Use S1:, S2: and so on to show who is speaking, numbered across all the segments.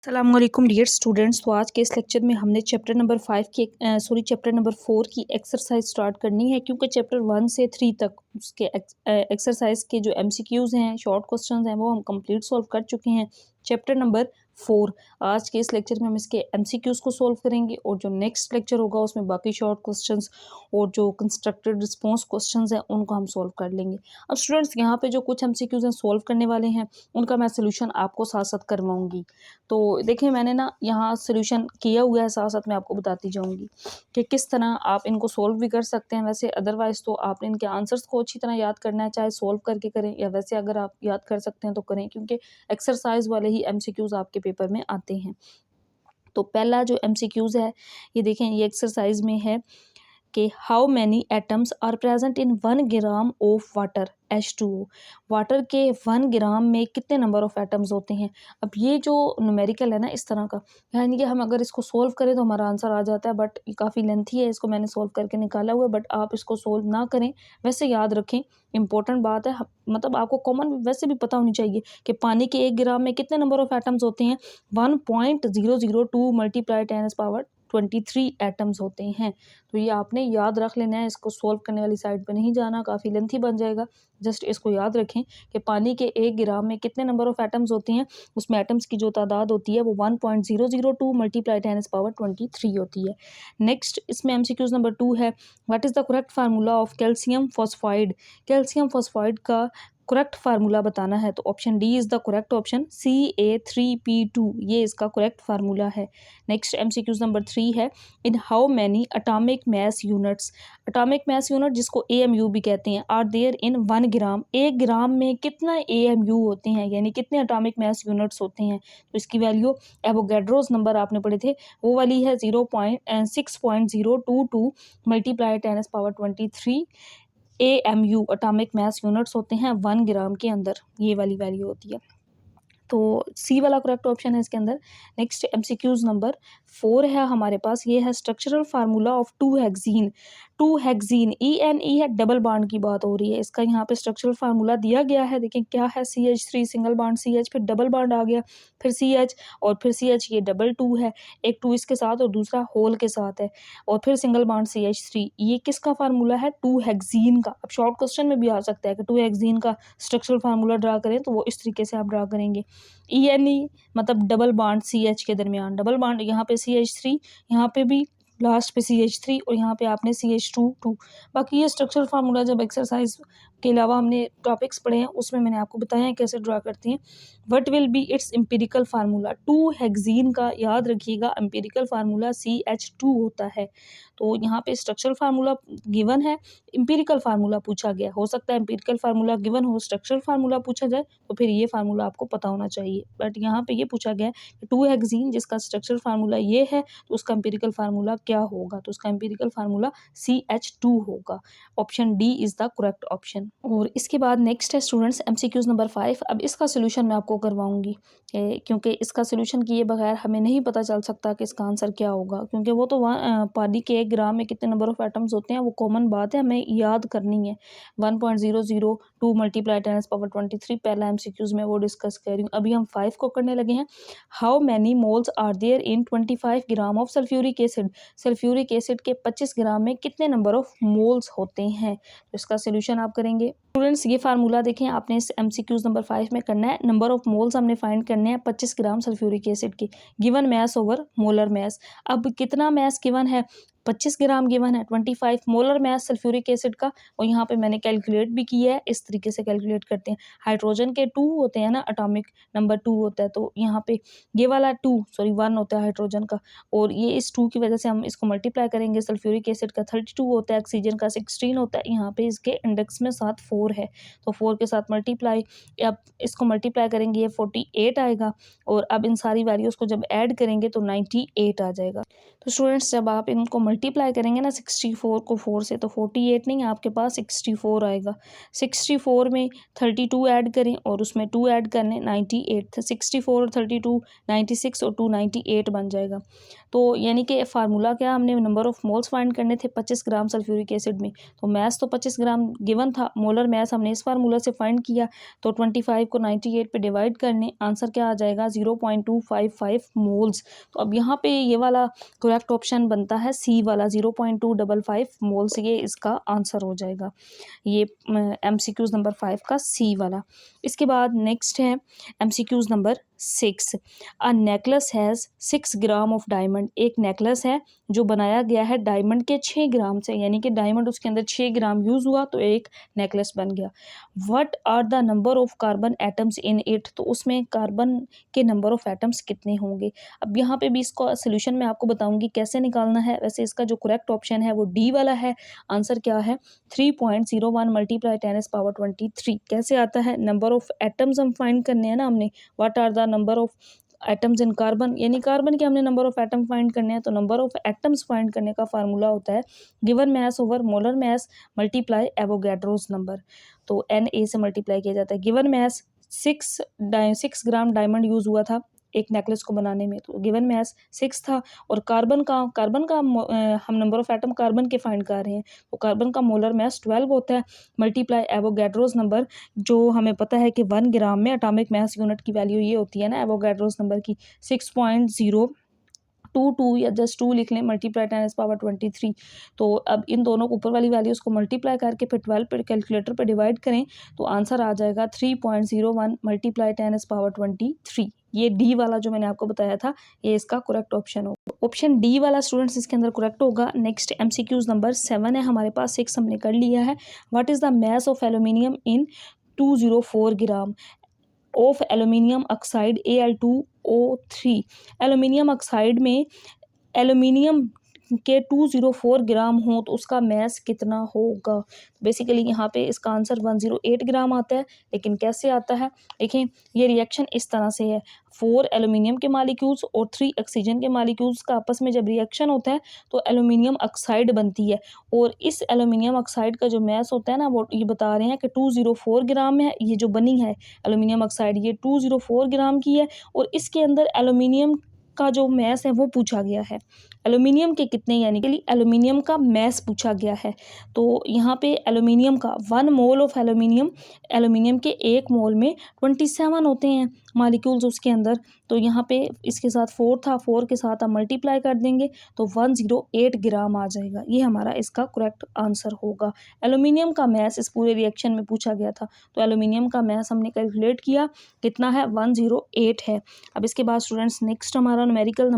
S1: अस्सलामुअलैकुम dear students. तो आज के इस लेक्चर में हमने चैप्टर नंबर 4 की एक्सरसाइज स्टार्ट करनी है, क्योंकि चैप्टर 1 से 3 तक उसके एक्सरसाइज के जो एमसीक्यूज़ हैं, शॉर्ट क्वेश्चंस हैं, वो हम कंप्लीट सॉल्व कर चुके हैं। चैप्टर नंबर 4 आज के इस लेक्चर में हम इसके एमसीक्यूज़ को सॉल्व करेंगे, और जो नेक्स्ट लेक्चर होगा उसमें बाकी शॉर्ट क्वेश्चंस और जो कंस्ट्रक्टेड रिस्पॉन्स क्वेश्चंस हैं उनको हम सॉल्व कर लेंगे। अब स्टूडेंट्स, यहाँ पे जो कुछ एमसीक्यूज़ हैं सॉल्व करने वाले हैं, उनका मैं सोल्यूशन आपको साथ साथ करवाऊँगी। तो देखिए, मैंने ना यहाँ सॉल्यूशन किया हुआ है, साथ साथ मैं आपको बताती जाऊँगी कि किस तरह आप इनको सॉल्व भी कर सकते हैं। वैसे अदरवाइज़ तो आपने इनके आंसर्स को अच्छी तरह याद करना है, चाहे सॉल्व करके करें या वैसे अगर आप याद कर सकते हैं तो करें, क्योंकि एक्सरसाइज वाले ही एमसीक्यूज़ आपके पेपर में आते हैं। तो पहला जो एमसीक्यूज़ है, ये देखें, ये एक्सरसाइज में है कि how many atoms are present in 1 gram of water H2O। Water के 1 ग्राम में कितने नंबर ऑफ एटम्स होते हैं। अब ये जो न्यूमेरिकल है ना, इस तरह का, यानी कि हम अगर इसको सोल्व करें तो हमारा आंसर आ जाता है, बट ये काफ़ी लेंथी है, इसको मैंने सोल्व करके निकाला हुआ है, बट आप इसको सोल्व ना करें। वैसे याद रखें, इंपॉर्टेंट बात है, मतलब आपको कॉमन वैसे भी पता होनी चाहिए कि पानी के 1 ग्राम में कितने नंबर ऑफ एटम्स होते हैं। 1.002 मल्टीप्लाई 10⁻23 एटम्स होते हैं। तो ये आपने याद रख लेना है, इसको सॉल्व करने वाली साइड पे नहीं जाना, काफ़ी लेंथी बन जाएगा। जस्ट इसको याद रखें कि पानी के 1 ग्राम में कितने नंबर ऑफ एटम्स होते हैं। उसमें एटम्स की जो तादाद होती है वो 1.002 मल्टीप्लाई 10⁻23 होती है। नेक्स्ट इसमें एमसीक्यूज नंबर 2 है, what is the correct formula of calcium phosphide. Calcium phosphide का करेक्ट फार्मूला बताना है, तो option D is the correct option, Ca3P2 ये इसका करेक्ट फार्मूला है। नेक्स्ट एमसीक्यूज नंबर 3 है, in how many atomic mass units. Atomic mass unit जिसको AMU भी कहते हैं, आर देयर इन 1 ग्राम। 1 ग्राम में कितना AMU होते हैं, यानी कितने अटॉमिक मैस यूनिट्स होते हैं। तो इसकी वैल्यू एवोगैड्रोस नंबर आपने पढ़े थे, वो वाली है 6.022 multiply 10⁻23 AMU atomic mass units होते हैं 1 ग्राम के अंदर, ये वाली वैल्यू होती है। तो सी वाला करेक्ट ऑप्शन है इसके अंदर। नेक्स्ट एमसीक्यूज नंबर 4 है हमारे पास, ये है structural formula of 2 hexene. 2 hexene ENE है, डबल बॉन्ड की बात हो रही है। इसका यहाँ पे स्ट्रक्चरल फार्मूला दिया गया है, देखें क्या है, CH3 सिंगल बॉन्ड CH, फिर डबल बॉन्ड आ गया, फिर CH और फिर CH, ये डबल 2 है, एक 2 इसके साथ और दूसरा होल के साथ है, और फिर सिंगल बॉन्ड CH3। ये किसका फार्मूला है, 2 हेक्सीन का। अब शॉर्ट क्वेश्चन में भी आ सकता है कि 2 हेक्सीन का स्ट्रक्चरल फार्मूला ड्रा करें, तो वो इस तरीके से आप ड्रा करेंगे। ENE मतलब डबल बॉन्ड CH के दरमियान, डबल बॉन्ड, यहाँ पे CH3, यहाँ पे भी लास्ट पे CH3, और यहाँ पे आपने CH2 बाकी ये स्ट्रक्चरल फार्मूला जब एक्सरसाइज के अलावा हमने टॉपिक्स पढ़े हैं उसमें मैंने आपको बताया है कैसे ड्रा करते हैं। What will be it's empirical formula. 2 hexene का याद रखिएगा एम्पिरिकल फार्मूला CH2 होता है। तो यहाँ पे स्ट्रक्चरल फार्मूला गिवन है, एम्पिरिकल फार्मूला पूछा गया, हो सकता है एम्पिरिकल फार्मूला गिवन हो, स्ट्रक्चरल फार्मूला पूछा जाए, तो फिर ये फार्मूला आपको पता होना चाहिए। बट यहाँ पे ये पूछा गया है कि 2 हेक्सीन जिसका स्ट्रक्चरल फार्मूला ये है, तो उसका एम्पिरिकल फार्मूला क्या होगा, तो उसका एम्पिरिकल फार्मूला CH2 होगा। Option D is the correct option. और इसके बाद नेक्स्ट है स्टूडेंट्स एमसीक्यूज नंबर 5। अब इसका सोल्यूशन मैं आपको करवाऊंगी, क्योंकि इसका सोल्यूशन किए बगैर हमें नहीं पता चल सकता कि इसका आंसर क्या होगा, क्योंकि वो तो पानी के 1 ग्राम में कितने नंबर ऑफ एटम्स होते हैं वो कॉमन बात है, हमें याद करनी है। 1.002 मल्टीप्लाई 10⁻23 पहला एमसीक्यूज में वो डिस्कस कर रही हूँ। अभी हम 5 को करने लगे हैं। How many moles are there in 25 gram of sulphuric acid. Sulphuric acid के 25 ग्राम में कितने नंबर ऑफ मोल्स होते हैं, तो इसका सोल्यूशन आप करेंगे। स्टूडेंट्स, ये फार्मूला देखें, आपने इस एमसीक्यूज नंबर 5 में करना है। नंबर ऑफ मोल्स हमने फाइंड करने हैं 25 ग्राम सल्फ्यूरिक एसिड के, given mass over molar mass. अब कितना मैस गिवन है, 25 ग्राम गिवन है, 25 मोलर मैस सल्फ्यूरिक एसिड का, और यहाँ पे मैंने कैलकुलेट भी किया है। इस तरीके से कैलकुलेट करते हैं, हाइड्रोजन के 2 होते हैं ना, अटोमिक नंबर 2 होता है, तो यहाँ पे ये वाला 1 होता है हाइड्रोजन का, और ये इस 2 की वजह से हम इसको मल्टीप्लाई करेंगे। सल्फ्यूरिक एसिड का 32 होता है, ऑक्सीजन का 16 होता है, यहाँ पे इसके इंडेक्स में साथ 4 है, तो 4 के साथ मल्टीप्लाई, अब इसको मल्टीप्लाई करेंगे, ये 48 आएगा, और अब इन सारी वैल्यूज़ को जब ऐड करेंगे तो 98 आ जाएगा। तो स्टूडेंट्स, जब आप इनको मल्टीप्लाई करेंगे ना 64 को 4 से, तो 48 नहीं आपके पास 64 आएगा। 64 में 32 ऐड करें और उसमें 2 ऐड कर लें, 98। 64 और 32 96 और 2 98 बन जाएगा। तो यानी कि फार्मूला क्या, हमने नंबर ऑफ मोल्स फाइंड करने थे 25 ग्राम सल्फ्यूरिक एसिड में, तो मैस तो 25 ग्राम गिवन था, मोलर मैस हमने इस फार्मूला से फाइंड किया। तो 25 को 98 पे डिवाइड करने, आंसर क्या आ जाएगा 0.255 मोल्स। तो अब यहाँ पे ये वाला करेक्ट ऑप्शन बनता है सी वाला 0.255 मोल्स, ये इसका आंसर हो जाएगा, ये MCQs नंबर 5 का सी वाला। इसके बाद नेक्स्ट है MCQs number 6। A necklace has 6 gram of diamond. एक नेकलेस है जो बनाया गया है डायमंड के 6 ग्राम से, यानी कि डायमंड उसके अंदर 6 ग्राम यूज़ हुआ तो एक नेकलेस बन गया। What are the number of carbon atoms in it, तो उसमें कार्बन के नंबर ऑफ एटम्स कितने होंगे। अब यहाँ पे भी इसको सोल्यूशन मैं आपको बताऊंगी कैसे निकालना है। वैसे इसका जो करेक्ट ऑप्शन है वो डी वाला है। आंसर क्या है 3.01 मल्टीप्लाई 10⁻23। कैसे आता है, नंबर ऑफ एटम्स हम फाइंड करने हैं ना हमने, what are the number of atoms in carbon, यानी कार्बन के हमने नंबर ऑफ एटम फाइंड करने हैं, तो नंबर ऑफ एटम्स फाइंड करने का फार्मूला होता है given mass over molar mass multiply Avogadro's number. तो Na से मल्टीप्लाई किया जाता है। Given mass 6 gram diamond use हुआ था एक नेकलेस को बनाने में, तो गिवन मैस 6 था। और कार्बन का हम नंबर ऑफ एटम कार्बन के फाइंड कर रहे हैं, तो कार्बन का मोलर मैस 12 होता है मल्टीप्लाई एवोगैड्रोस नंबर, जो हमें पता है कि 1 ग्राम में एटॉमिक मैस यूनिट की वैल्यू ये होती है ना एवोगैड्रोस नंबर की 6.022 या जस्ट 2 लिख लें मल्टीप्लाई 10⁻23। तो अब इन दोनों को ऊपर वाली वैल्यूज़ को मल्टीप्लाई करके फिर 12 पे कैलकुलेटर पे डिवाइड करें तो आंसर आ जाएगा 3.01 मल्टीप्लाई 10⁻23। ये डी वाला जो मैंने आपको बताया था ये इसका करेक्ट ऑप्शन होगा। ऑप्शन डी वाला स्टूडेंट्स इसके अंदर करेक्ट होगा। नेक्स्ट MCQs नंबर 7 है हमारे पास, 6 हमने कर लिया है। What is the mass of aluminium in 204 gram of aluminium oxide Al2O3। Aluminium oxide में एल्यूमिनियम के 204 ग्राम हो तो उसका मैस कितना होगा। बेसिकली यहाँ पे इसका आंसर 108 ग्राम आता है, लेकिन कैसे आता है देखें, ये रिएक्शन इस तरह से है। 4 एल्यूमिनियम के मालिक्यूल्स और 3 ऑक्सीजन के मालिक्यूल्स का आपस में जब रिएक्शन होता है तो एल्यूमिनियम ऑक्साइड बनती है, और इस एल्यूमिनियम ऑक्साइड का जो मैस होता है ना वो ये बता रहे हैं कि 204 ग्राम है। ये जो बनी है एल्यूमिनियम ऑक्साइड ये 204 ग्राम की है, और इसके अंदर एल्यूमिनियम का जो मैस है वो पूछा गया है। एल्यूमिनियम के कितने, यानी कि एल्यूमिनियम का मैस पूछा गया है। तो यहाँ पे एल्यूमिनियम का 1 मोल ऑफ एल्यूमिनियम के 1 मोल में 27 होते हैं मालिक्यूल्स उसके अंदर। तो यहाँ पे इसके साथ 4 था, 4 के साथ हम मल्टीप्लाई कर देंगे तो 108 ग्राम आ जाएगा। ये हमारा इसका करेक्ट आंसर होगा। एल्यूमिनियम का मैस इस पूरे रिएक्शन में पूछा गया था, तो एल्यूमिनियम का मैस हमने कैलकुलेट किया कितना है 108 है। अब इसके बाद स्टूडेंट्स नेक्स्ट हमारा न्यूमेरिकल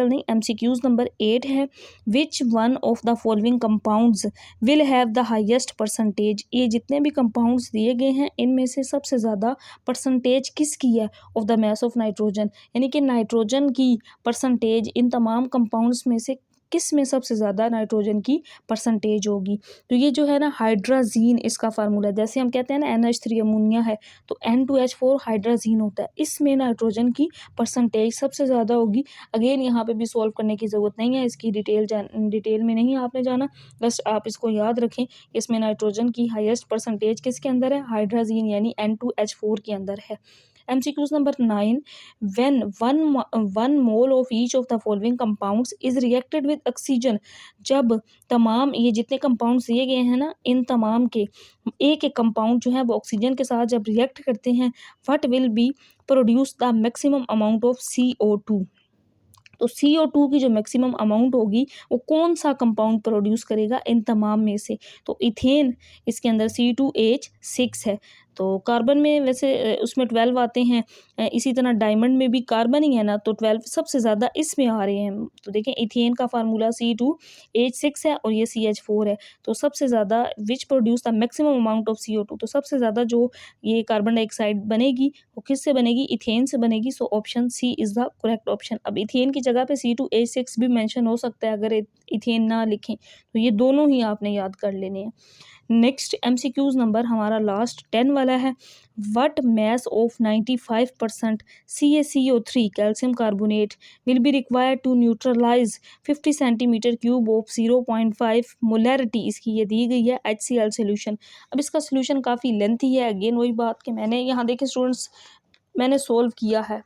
S1: नहीं MCQs नंबर 8 है। Which one of the following compounds will have the highest percentage. ये जितने भी कंपाउंड्स दिए गए हैं इनमें से सबसे ज़्यादा परसेंटेज किसकी है of the mass of nitrogen, यानी कि नाइट्रोजन की परसेंटेज इन तमाम कंपाउंड्स में से किस में सबसे ज़्यादा नाइट्रोजन की परसेंटेज होगी। तो ये जो है ना हाइड्राजीन इसका फार्मूला, जैसे हम कहते हैं ना NH3 अमोनिया है तो N2H4 हाइड्राजीन होता है, इसमें नाइट्रोजन की परसेंटेज सबसे ज़्यादा होगी। अगेन यहाँ पे भी सॉल्व करने की ज़रूरत नहीं है, इसकी डिटेल में नहीं आपने जाना, बस आप इसको याद रखें। इसमें नाइट्रोजन की हाईएस्ट परसेंटेज किसके अंदर है, हाइड्राजीन यानी N2H4 के अंदर है। MCQs number 9 when one mole of each of the following compounds is reacted with oxygen। जब तमाम ये जितने कंपाउंड्स दिए गए हैं ना इन तमाम के एक एक कंपाउंड जो है वो ऑक्सीजन के साथ जब रिएक्ट करते हैं what will be produce the maximum amount of CO2। तो CO2 की जो मैक्सिमम अमाउंट होगी वो कौन सा कंपाउंड प्रोड्यूस करेगा इन तमाम में से, तो इथेन इसके अंदर C2H6 है। तो कार्बन में वैसे उसमें 12 आते हैं, इसी तरह डायमंड में भी कार्बन ही है ना, तो 12 सबसे ज़्यादा इसमें आ रहे हैं। तो देखें इथेन का फार्मूला C2H6 है और ये CH4 है, तो सबसे ज़्यादा which produce the maximum amount of CO2, तो सबसे ज़्यादा जो ये कार्बन डाइऑक्साइड बनेगी वो किससे बनेगी, इथेन से बनेगी। So option C is the correct option. अब इथेन की जगह पे C2H6 भी मेंशन हो सकता है अगर इथेन ना लिखें, तो ये दोनों ही आपने याद कर लेने हैं। नेक्स्ट MCQs नंबर हमारा लास्ट 10 वाला है। what mass of 95% CaCO3 calcium carbonate will be required to neutralize 50 centimetre cube of 0.5 molarity, इसकी ये दी गई है HCl सोल्यूशन। अब इसका सोल्यूशन काफ़ी लेंथी है, अगेन वही बात कि मैंने यहाँ देखें स्टूडेंट्स, मैंने सोल्व किया है,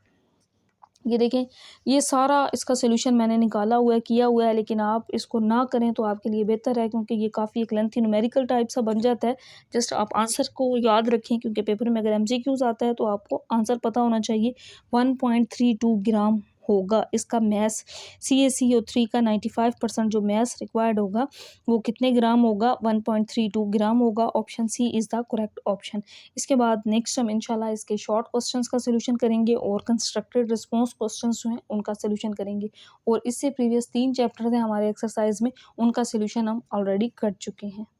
S1: ये देखें ये सारा इसका सोल्यूशन मैंने निकाला हुआ है, किया हुआ है, लेकिन आप इसको ना करें तो आपके लिए बेहतर है, क्योंकि ये काफ़ी एक लेंथी न्यूमेरिकल टाइप सा बन जाता है। जस्ट आप आंसर को याद रखें, क्योंकि पेपर में अगर MCQs आता है तो आपको आंसर पता होना चाहिए। 1.32 ग्राम होगा इसका मैस, CaCO3 का 95% जो मैस रिक्वायर्ड होगा वो कितने ग्राम होगा, 1.32 ग्राम होगा। Option C is the correct option. इसके बाद नेक्स्ट हम इंशाल्लाह इसके शॉर्ट क्वेश्चंस का सोल्यूशन करेंगे और कंस्ट्रक्टेड रिस्पॉन्स क्वेश्चंस जो हैं उनका सोल्यूशन करेंगे, और इससे प्रीवियस 3 चैप्टर थे हमारे एक्सरसाइज में, उनका सोल्यूशन हम ऑलरेडी कर चुके हैं।